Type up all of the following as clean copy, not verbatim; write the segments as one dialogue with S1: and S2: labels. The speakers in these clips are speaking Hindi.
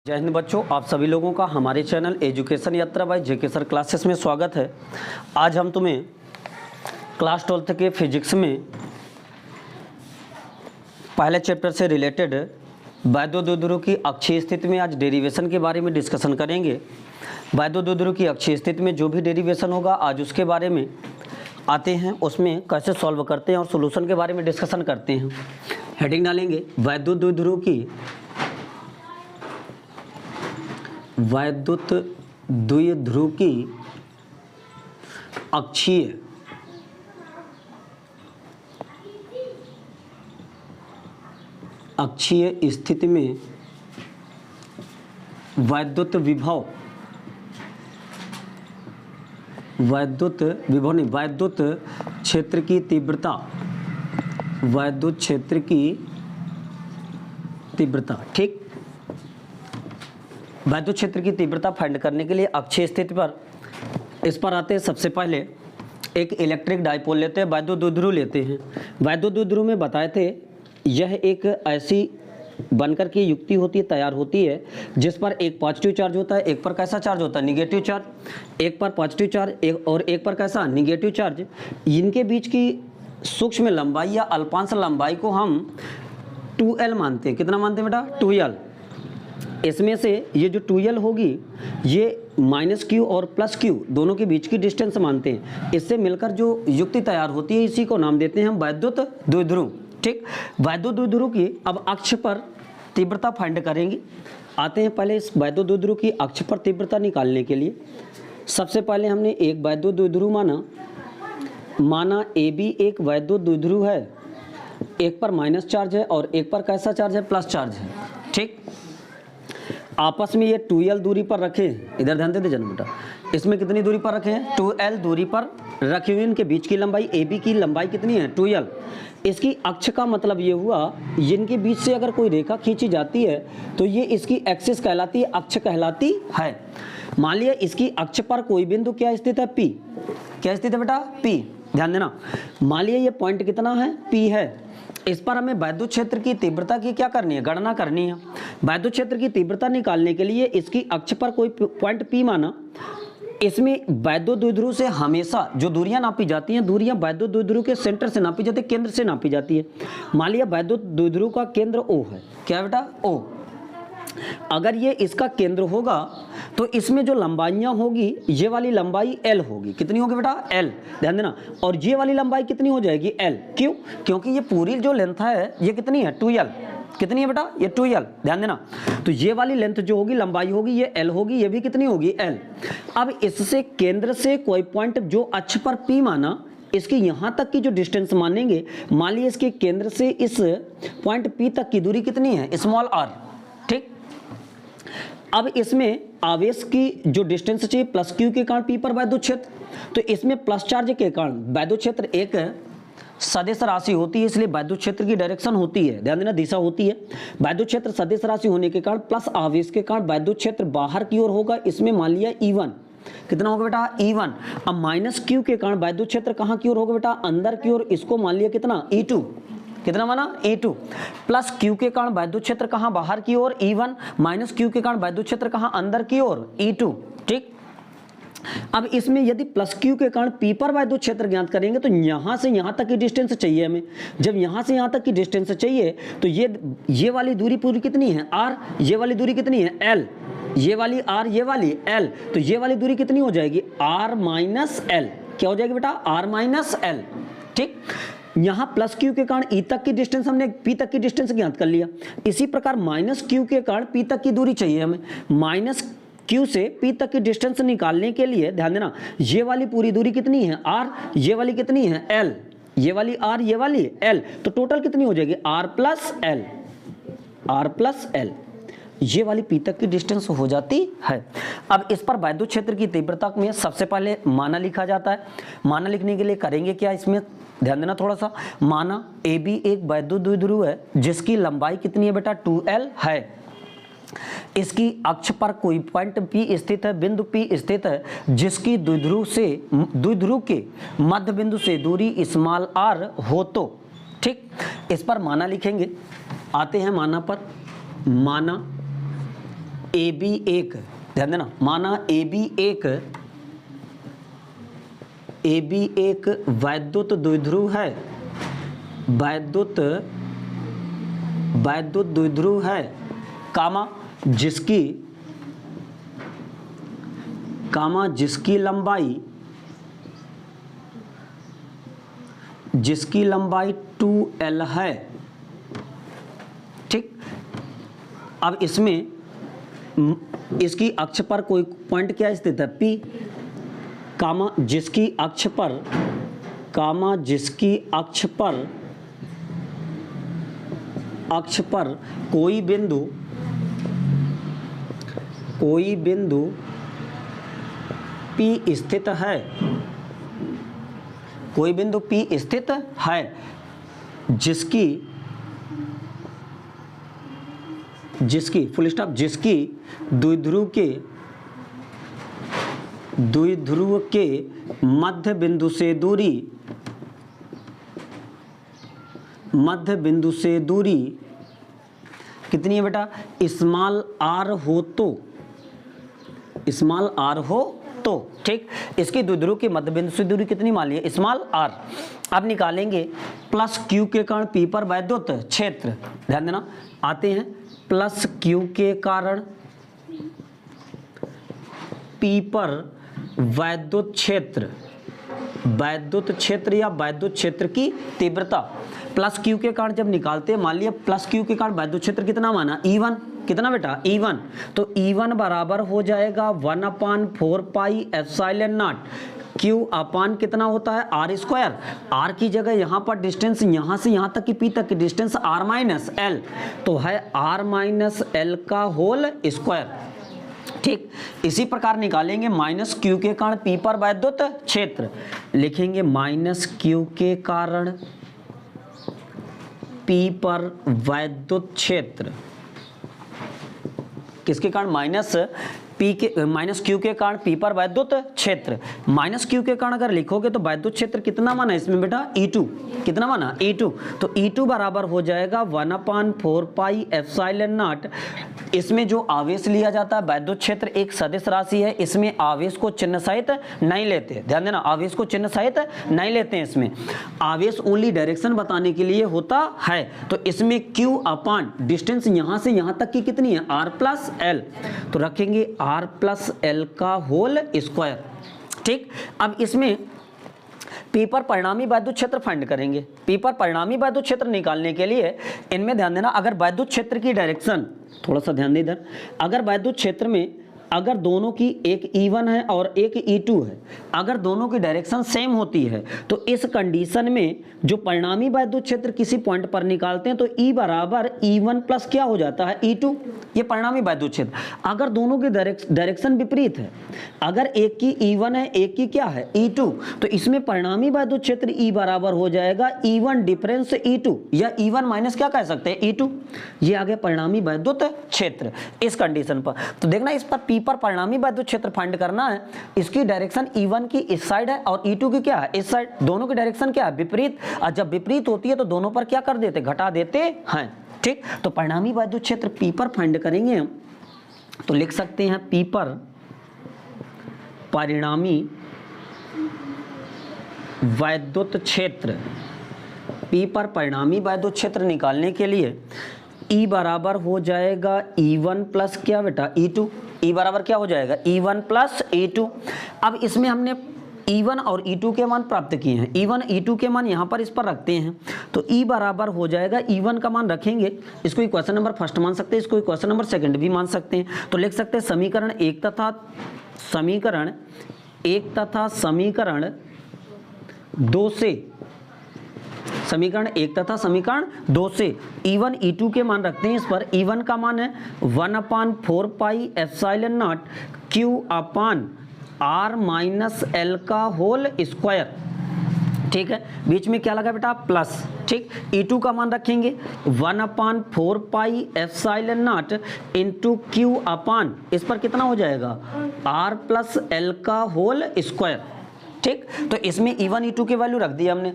S1: जय हिंद बच्चों, आप सभी लोगों का हमारे चैनल एजुकेशन यात्रा बाय जेके सर क्लासेस में स्वागत है। आज हम तुम्हें क्लास 12th के फिजिक्स में पहले चैप्टर से रिलेटेड वैद्युत की अक्षीय स्थिति में आज डेरिवेशन के बारे में डिस्कशन करेंगे। वैद्युत की अक्षीय स्थिति में जो भी डेरिवेशन होगा आज उसके बारे में आते हैं, उसमें कैसे सॉल्व करते हैं और सोल्यूशन के बारे में डिस्कशन करते हैं। हेडिंग डालेंगे वैद्युत द्विध्रुव की अक्षीय स्थिति में वैद्युत क्षेत्र की तीव्रता, ठीक। वैद्युत क्षेत्र की तीव्रता फाइंड करने के लिए अक्षीय स्थिति पर इस पर आते हैं। सबसे पहले एक इलेक्ट्रिक डाइपोल लेते हैं, वैद्युत द्विध्रुव लेते हैं। वैद्युत द्विध्रुव में बताए थे यह एक ऐसी बनकर की युक्ति होती है, तैयार होती है, जिस पर एक पॉजिटिव चार्ज होता है, एक पर कैसा चार्ज होता है, निगेटिव चार्ज। एक पर पॉजिटिव चार्ज और एक पर कैसा, निगेटिव चार्ज। इनके बीच की सूक्ष्म लंबाई या अल्पांश लंबाई को हम 2L मानते हैं। कितना मानते हैं बेटा? 2L। इसमें से ये जो 2L होगी ये -q और +q दोनों के बीच की डिस्टेंस मानते हैं। इससे मिलकर जो युक्ति तैयार होती है इसी को नाम देते हैं हम वैद्युत द्विध्रुव, ठीक। वैद्युत द्विध्रुव की अब अक्ष पर तीव्रता फाइंड करेंगे। आते हैं पहले इस वैद्युत द्विध्रुव की अक्ष पर तीव्रता निकालने के लिए। सबसे पहले हमने एक वैद्युत द्विध्रुव माना AB एक वैद्युत द्विध्रुव है। एक पर माइनस चार्ज है और एक पर कैसा चार्ज है, प्लस चार्ज है, ठीक। आपस में ये 2L दूरी पर रखें। इधर ध्यान दे दीजिए बेटा, इसमें कितनी दूरी पर रखें, 2L दूरी पर रखे हुए। इनके बीच की लंबाई AB की लंबाई कितनी है, 2L। इसकी अक्ष का मतलब ये हुआ, इनके बीच से अगर कोई रेखा खींची जाती है तो ये इसकी एक्सिस कहलाती है, अक्ष कहलाती है। मान लिया इसकी अक्ष पर कोई बिंदु क्या स्थित है, P। क्या स्थित है बेटा, P। ध्यान देना, मान लिया ये पॉइंट कितना है, P है। इस पर हमें वैद्युत क्षेत्र की तीव्रता की क्या करनी है, गणना करनी है। वैद्युत क्षेत्र की तीव्रता निकालने के लिए इसकी अक्ष पर कोई पॉइंट P माना। इसमें वैद्युत द्विध्रुव से हमेशा जो दूरियां नापी जाती हैं, दूरियां वैद्युत द्विध्रुव के सेंटर से नापी जाती है, केंद्र से नापी जाती है। मान लिया वैद्युत द्विध्रुव का केंद्र O है। क्या है बेटा, O। अगर ये इसका केंद्र होगा तो इसमें जो लंबाइयां होगी, ये वाली लंबाई L होगी। कितनी होगी बेटा, L। ध्यान देना। और ये वाली लंबाई कितनी हो जाएगी, L। क्यों? क्योंकि ये पूरी जो लेंथ है ये कितनी है, 2L। कितनी है बेटा, ये 2L। ध्यान देना। तो ये वाली लेंथ जो होगी, लंबाई होगी, ये L होगी, ये भी कितनी होगी, L। अब इससे केंद्र से कोई पॉइंट जो अक्ष पर P माना, इसकी यहाँ तक की जो डिस्टेंस मानेंगे, मान लीजिए इसके केंद्र से इस पॉइंट P तक की दूरी कितनी है, स्मॉल r, ठीक। अब इसमें आवेश की जो डिस्टेंस चाहिए +q के कारण P पर वैद्युत क्षेत्र, तो इसमें प्लस चार्ज के कारण वैद्युत क्षेत्र एक सदिश राशि होती है, इसलिए वैद्युत क्षेत्र की डायरेक्शन होती है, ध्यान देना, दिशा होती है। वैद्युत क्षेत्र सदिश राशि होने के कारण प्लस आवेश के कारण वैद्युत क्षेत्र बाहर की ओर होगा। इसमें मान लिया E1 कितना होगा बेटा, E1। अब -q के कारण वैद्युत क्षेत्र कहाँ की ओर होगा बेटा, अंदर की ओर। इसको मान लिया कितना, E2। कितना माना, E2। प्लस q के कारण वैद्युत क्षेत्र कहाँ, बाहर की ओर, E1। माइनस q के कारण वैद्युत क्षेत्र कहाँ, अंदर की ओर, E2, ठीक। अब इसमें यदि प्लस q के कारण P पर वैद्युत क्षेत्र ज्ञात करेंगे तो यहां से यहां तक की डिस्टेंस चाहिए हमें। जब यहां से यहां तक की डिस्टेंस चाहिए तो ये वाली दूरी पूरी कितनी है, R। ये वाली दूरी कितनी है, L। ये वाली R, ये वाली L। तो ये वाली दूरी कितनी हो जाएगी, R - L। क्या हो जाएगी बेटा, R - L, ठीक। यहाँ प्लस q के कारण E तक की डिस्टेंस, हमने P तक की डिस्टेंस ज्ञात कर लिया। इसी प्रकार -q के कारण P तक की दूरी चाहिए हमें। -q से P तक की डिस्टेंस निकालने के लिए ध्यान देना, ये वाली पूरी दूरी कितनी है, R। ये वाली कितनी है, L। ये वाली R, ये वाली L। तो टोटल कितनी हो जाएगी, R + L। ये वाली P तक की डिस्टेंस हो जाती है। अब इस पर वैद्युत क्षेत्र की तीव्रता में सबसे पहले माना लिखा जाता है। माना लिखने के लिए करेंगे क्या, इसमें ध्यान देना थोड़ा सा। माना AB एक वैद्युत द्विध्रुव है जिसकी लंबाई कितनी है बेटा, 2L है। इसकी अक्ष पर कोई पॉइंट P स्थित है, बिंदु P स्थित है, जिसकी द्विध्रुव के मध्य बिंदु से दूरी स्मॉल r हो तो, ठीक। इस पर माना लिखेंगे। आते हैं माना पर। माना ए बी एक, ध्यान देना, माना ए बी एक वैद्युत द्विध्रुव है, वैद्युत द्विध्रुव है, कामा जिसकी लंबाई 2L है। ठीक, अब इसमें इसकी अक्ष पर कोई पॉइंट क्या स्थित है, P, कामा जिसकी अक्ष पर कोई बिंदु P स्थित है, कोई बिंदु P स्थित है, जिसकी फुल स्टॉप, जिसकी द्विध्रुव के मध्य बिंदु से दूरी कितनी है बेटा, स्मॉल r हो तो, ठीक, इसकी द्विध्रुव के मध्य बिंदु से दूरी कितनी मान ली, स्मॉल r। अब निकालेंगे प्लस Q के कारण P पर वैद्युत क्षेत्र, ध्यान देना, आते हैं प्लस Q के कारण P पर वैद्युत क्षेत्र या वैद्युत क्षेत्र की तीव्रता, प्लस Q के कारण जब निकालते हैं, मान लिया प्लस Q के कारण वैद्युत क्षेत्र कितना माना, E1, कितना बेटा, E1, तो E1 बराबर हो जाएगा 1/4 पाई एप्सिलॉन नॉट Q अपान कितना होता है, R स्क्वायर, R की जगह यहाँ पर डिस्टेंस यहाँ से यहाँ तक की P तक की डिस्टेंस R माइनस L, तो है R माइनस L का होल स्क्वायर। ठीक, इसी प्रकार निकालेंगे माइनस Q के कारण P पर वैद्युत क्षेत्र, लिखेंगे माइनस Q के कारण P पर वैद्युत क्षेत्र, किसके कारण, माइनस Q के कारण P पर वैद्युत क्षेत्र, माइनस Q के कारण अगर लिखोगे तो वैद्युत क्षेत्र कितना माना इसमें बेटा, E2, कितना माना, E2, तो E2 बराबर हो जाएगा 1/4 पाई एप्सिलॉन नॉट, इसमें जो आवेश लिया जाता है, वैद्युत क्षेत्र एक सदिश राशि है, इसमें आवेश को चिन्ह सहित नहीं लेते, ध्यान देना, आवेश को चिन्ह सहित नहीं लेते हैं, इसमें आवेश ओनली डायरेक्शन बताने के लिए होता है, तो इसमें Q अपान डिस्टेंस यहां से यहां तक की कितनी है, R प्लस L, तो रखेंगे R प्लस L का होल स्क्वायर। ठीक, अब इसमें P पर परिणामी वैद्युत क्षेत्र फाइंड करेंगे। P पर परिणामी वैद्युत क्षेत्र निकालने के लिए इनमें ध्यान देना, अगर वैद्युत क्षेत्र की डायरेक्शन, थोड़ा सा ध्यान दे इधर, अगर वैद्युत क्षेत्र में अगर दोनों की एक E1 है और एक E2 है, अगर दोनों की डायरेक्शन सेम होती है तो इस कंडीशन में जो परिणामी वैद्युत क्षेत्र किसी पॉइंट पर निकालते हैं तो E बराबर E1 प्लस क्या हो जाता है, E2, ये परिणामी वैद्युत क्षेत्र। अगर दोनों की डायरेक्शन विपरीत है, अगर एक की E1 है एक की क्या है, E2, तो इसमें परिणामी वैद्युत क्षेत्र E बराबर हो जाएगा E1 डिफरेंस E2 या E1 माइनस क्या कह सकते हैं, E2, ये आ गया परिणामी वैद्युत क्षेत्र इस कंडीशन पर। तो देखना, इस पर P पर परिणामी वैद्युत क्षेत्र फाइंड करना है, इसकी डायरेक्शन E1 की इस साइड है और E2 की क्या है, इस साइड, दोनों की डायरेक्शन क्या है, विपरीत, और जब विपरीत होती है तो दोनों पर क्या कर देते, घटा देते हैं। ठीक, तो परिणामी वैद्युत क्षेत्र P पर फाइंड करेंगे हम, तो लिख सकते हैं P पर परिणामी वैद्युत क्षेत्र, P पर परिणामी वैद्युत क्षेत्र निकालने के लिए E बराबर हो जाएगा E1 प्लस क्या बेटा, E2, E बराबर क्या हो जाएगा, E1 प्लस E2। अब इसमें हमने E1 और E2 के मान प्राप्त किए हैं, E1 E2 के मान यहाँ पर इस पर रखते हैं, तो E बराबर हो जाएगा, E1 का मान रखेंगे, इसको इक्वेशन नंबर फर्स्ट मान सकते हैं, इसको इक्वेशन नंबर सेकंड भी मान सकते हैं, तो लिख सकते हैं समीकरण एक तथा समीकरण दो से E1 E2 के मान रखते हैं, इस पर E1 का मान है 1/4 pi epsilon not Q upon R minus L का होल स्क्वायर। ठीक है, बीच में क्या लगा बेटा, प्लस। ठीक, E2 का मान रखेंगे 1/4 pi epsilon not into Q अपान, इस पर कितना हो जाएगा, R प्लस L का होल स्क्वायर। ठीक, तो इसमें E1 E2 की वैल्यू रख दी हमने।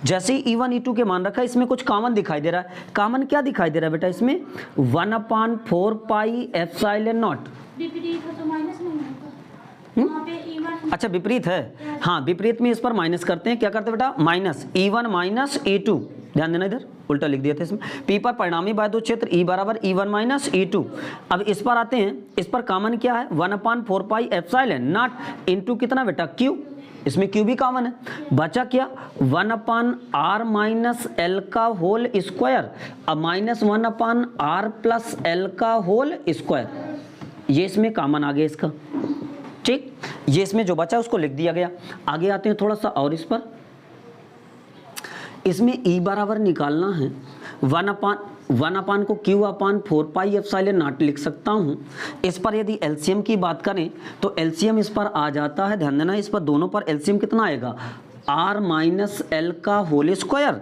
S1: जैसे ही E1 E2 के मान रखा है, इसमें कुछ कॉमन दिखाई दे रहा है। कॉमन क्या दिखाई दे रहा है बेटा? इसमें 1/4 पाई एप्सिलॉन नॉट।
S2: विपरीत है तो माइनस नहीं होगा वहाँ पे E1।
S1: अच्छा विपरीत है, हाँ विपरीत में इस पर माइनस करते हैं। क्या करते हैं बेटा? Minus E1 minus E2। ध्यान देना, इधर उल्टा लिख दिया था इसमें। P पर परिणामी बायदो क्षेत्र E बराबर E1 माइनस E2। अब इस पर आते हैं, इस पर कॉमन क्या है? 1/4 पाई एप्सिलॉन नॉट इंटू कितना बेटा? Q। इसमें Q भी कॉमन है। बचा क्या? 1/r माइनस एल का होल स्क्वायर, अब माइनस 1/r प्लस एल का होल स्क्वायर। ये इसमें कॉमन आ गया इसका। ठीक, ये इसमें जो बचा उसको लिख दिया गया। आगे आते हैं थोड़ा सा और इस पर। इसमें E बराबर निकालना है 1/1 को Q/4 पाई एप्सिलॉन नॉट लिख सकता हूँ। इस पर यदि एलसीएम की बात करें तो एलसीएम इस पर आ जाता है, ध्यान देना, इस पर दोनों पर एलसीएम कितना आएगा? R माइनस एल का होल स्क्वायर,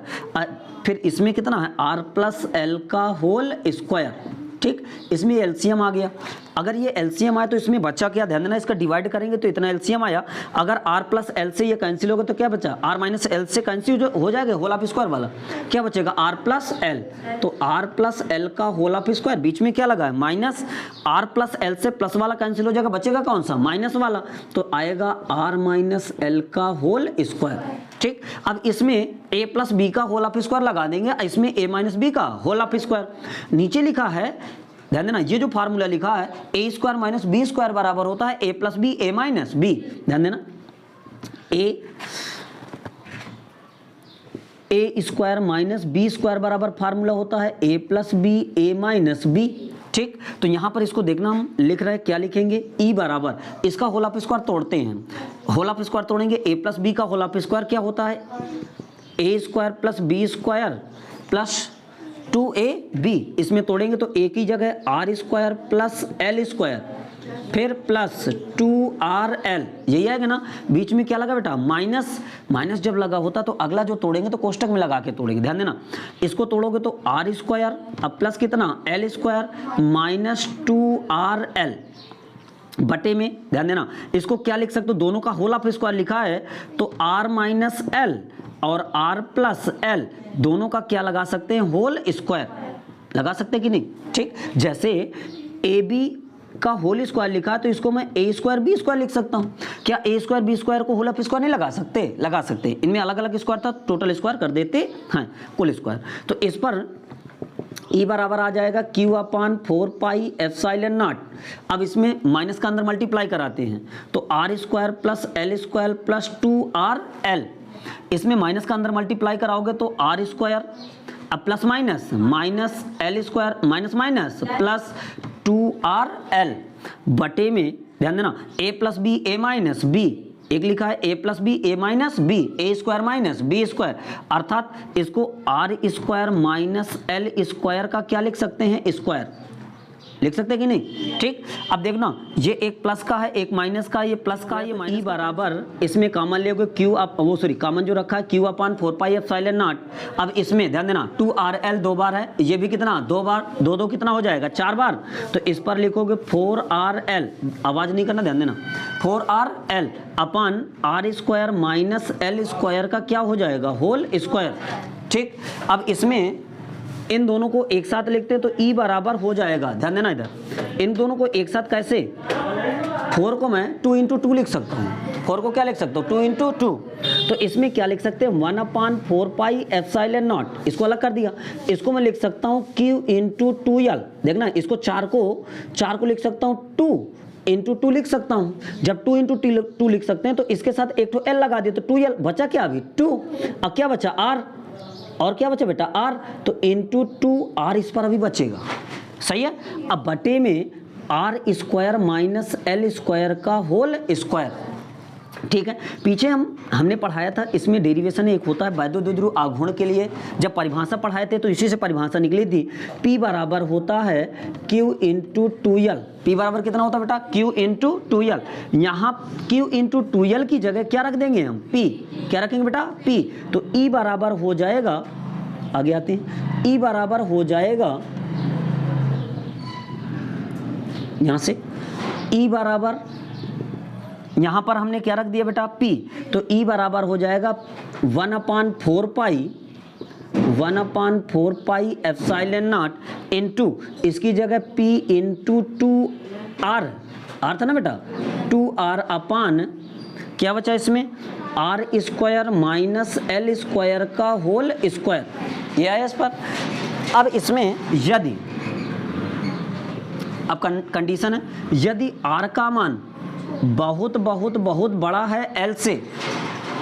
S1: फिर इसमें कितना है? R प्लस एल का होल स्क्वायर। ठीक, इसमें एलसीएम आ गया। अगर ये एलसीएम आया तो इसमें बचा क्या? ध्यान देना, इसका डिवाइड करेंगे तो इतना एलसीएम आया। अगर r प्लस एल से ये कैंसिल होगा तो क्या बचा? r माइनस एल से कैंसिल हो जाएगा होल ऑफ स्क्वायर वाला। क्या बचेगा? r plus L. तो r प्लस एल का होल ऑफ स्क्वायर, बीच में क्या लगा है? माइनस। r प्लस एल से प्लस वाला कैंसिल हो जाएगा, बचेगा कौन सा? माइनस वाला। तो आएगा r माइनस एल का होल स्क्वायर। ठीक, अब इसमें a प्लस बी का होल ऑफ स्क्वायर लगा देंगे, इसमें a माइनस बी का होल ऑफ स्क्वायर। नीचे लिखा है, ध्यान देना, ये जो फार्मूला लिखा है a square minus b square बराबर होता है a plus b a minus b. ध्यान देना, a square minus b square बराबर फार्मूला होता है a plus b a minus b. ठीक, तो यहां पर इसको देखना, हम लिख रहे हैं, क्या लिखेंगे? E बराबर, इसका होल ऑफ स्क्वायर तोड़ते हैं। होल ऑफ स्क्वायर तोड़ेंगे, a प्लस बी का होल ऑफ स्क्वायर क्या होता है? a square plus b square plus 2ab। इसमें तोड़ेंगे तो a की जगह r square plus l square, फिर प्लस 2rl, यही आएगा ना। बीच में क्या लगा बेटा? माइनस। माइनस जब लगा होता तो अगला जो तोड़ेंगे तो कोष्टक में लगा के तोड़ेंगे। ध्यान देना, इसको तोड़ोगे तो r स्क्वायर, अब प्लस कितना? एल स्क्वायर माइनस 2rl बटे में। ध्यान देना, इसको क्या लिख सकते हो? दोनों का होल ऑफ स्क्वायर लिखा है तो r माइनस एल और r प्लस एल दोनों का क्या लगा सकते हैं? होल स्क्वायर लगा सकते हैं कि नहीं? ठीक, जैसे ए बी का होल स्क्वायर लिखा तो इसको मैं a स्क्वायर बी स्क्वायर लिख सकता हूं। क्या a स्क्वायर बी स्क्वायर को होल ऑफ स्क्वायर नहीं लगा सकते? लगा सकते। इनमें अलग अलग स्क्वायर था, टोटल स्क्वायर कर देते हैं कुल स्क्वायर। तो इस पर E बराबर आ जाएगा Q/4 पाई एप्सिलॉन नॉट। अब इसमें माइनस का अंदर मल्टीप्लाई कराते हैं तो r square plus l square plus 2rl। इसमें माइनस का अंदर मल्टीप्लाई कराओगे तो r स्क्वायर, अब plus minus minus l square minus minus plus 2rl बटे में। ध्यान देना, a plus b a minus b, एक लिखा है a plus b a minus b, a square minus b square, अर्थात इसको r square minus l square का क्या लिख सकते हैं? स्क्वायर लिख सकते हैं कि नहीं? ठीक, अब देखना, ये एक प्लस का है एक माइनस का, ये प्लस का ये माइनस। E बराबर, इसमें कॉमन लेगे कॉमन जो रखा है Q/4 पाई एप्सिलॉन नॉट। अब इसमें ध्यान देना 2rl दो बार है, ये भी कितना? दो बार, दो कितना हो जाएगा? 4 बार। तो इस पर लिखोगे 4rl, आवाज नहीं करना, ध्यान देना, 4rl अपन r square minus l square का क्या हो जाएगा? Whole square. ठीक, अब इसमें इन दोनों को एक साथ लिखते हैं तो E बराबर हो जाएगा, ध्यान देना इधर, इन दोनों को एक साथ कैसे? 4 को मैं 2 इंटू 2 लिख सकता हूँ। 4 को क्या लिख सकता हूँ? 2 इंटू 2। तो इसमें क्या लिख सकते हैं? 1/4 पाई एप्सिलॉन नॉट, इसको अलग कर दिया। इसको मैं लिख सकता हूँ Q इंटू 2l। देखना, इसको 4 को लिख सकता हूँ 2 इंटू 2 लिख सकता हूँ। जब 2 इंटू 2 लिख सकते हैं तो इसके साथ एक तो l लगा दिया तो 2l बचा क्या? अभी 2। अब क्या बचा? r, और क्या बचा बेटा? r, तो इंटू 2r इस पर अभी बचेगा। सही है। अब बटे में r square minus l square का होल स्क्वायर। ठीक है, पीछे हमने पढ़ाया था, इसमें डेरिवेशन एक होता है वैद्युत द्विध्रुव आघूर्ण के लिए। जब परिभाषा पढ़ाए थे तो इसी से परिभाषा निकली थी। P बराबर होता है Q इंटू 2l। P बराबर कितना होता है बेटा? Q into 2l। यहाँ Q इंटू 2l की जगह क्या रख देंगे हम? P। क्या रखेंगे बेटा? P। तो E बराबर हो जाएगा, आगे आते हैं, E बराबर हो जाएगा यहाँ से, E बराबर यहाँ पर हमने क्या रख दिया बेटा p, तो e बराबर हो जाएगा 1/4 पाई एप्सिलॉन नॉट इनटू इसकी जगह p इंटू 2r, r था ना बेटा, 2r अपान क्या बचा इसमें r square minus l square का होल स्क्वायर, ये आया इस पर। अब इसमें यदि अब कंडीशन है, यदि r का मान बहुत बहुत बहुत बड़ा है l से,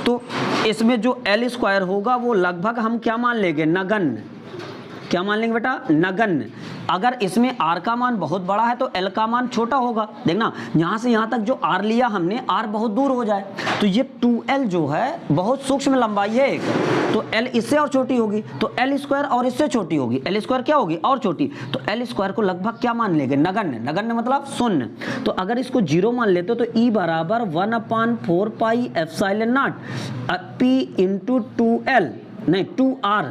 S1: तो इसमें जो l स्क्वायर होगा वो लगभग हम क्या मान लेंगे, नगण्य। क्या मान लेंगे बेटा, नगण्य। अगर इसमें r का मान बहुत बड़ा है तो l का मान छोटा होगा। देखना यहाँ से यहाँ तक जो r लिया हमने, r बहुत दूर हो जाए, तो ये 2l जो है बहुत सूक्ष्म लंबाई है एक, तो l इससे और छोटी होगी, तो l स्क्वायर और इससे छोटी होगी, l स्क्वायर क्या होगी और छोटी, तो l स्क्वायर को लगभग क्या मान लेंगे, नगण्य। नगण्य मतलब शून्य। तो अगर इसको 0 मान लेते हो तो e बराबर 1/4 pi epsilon not p into 2l नहीं 2r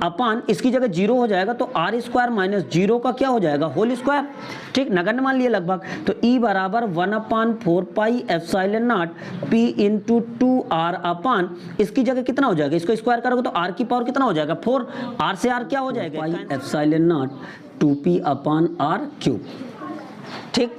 S1: अपान इसकी जगह 0 हो जाएगा, तो r स्क्वायर माइनस 0 का क्या हो जाएगा, होल स्क्वायर। ठीक, नगण्य मान लिए लगभग, तो e बराबर 1/4 pi epsilon not p into 2r अपान इसकी जगह कितना हो जाएगा, इसको स्क्वायर करोगे तो r की पावर कितना हो जाएगा 4, r से r क्या हो जाएगा, pi epsilon not 2p upon r cube. ठीक,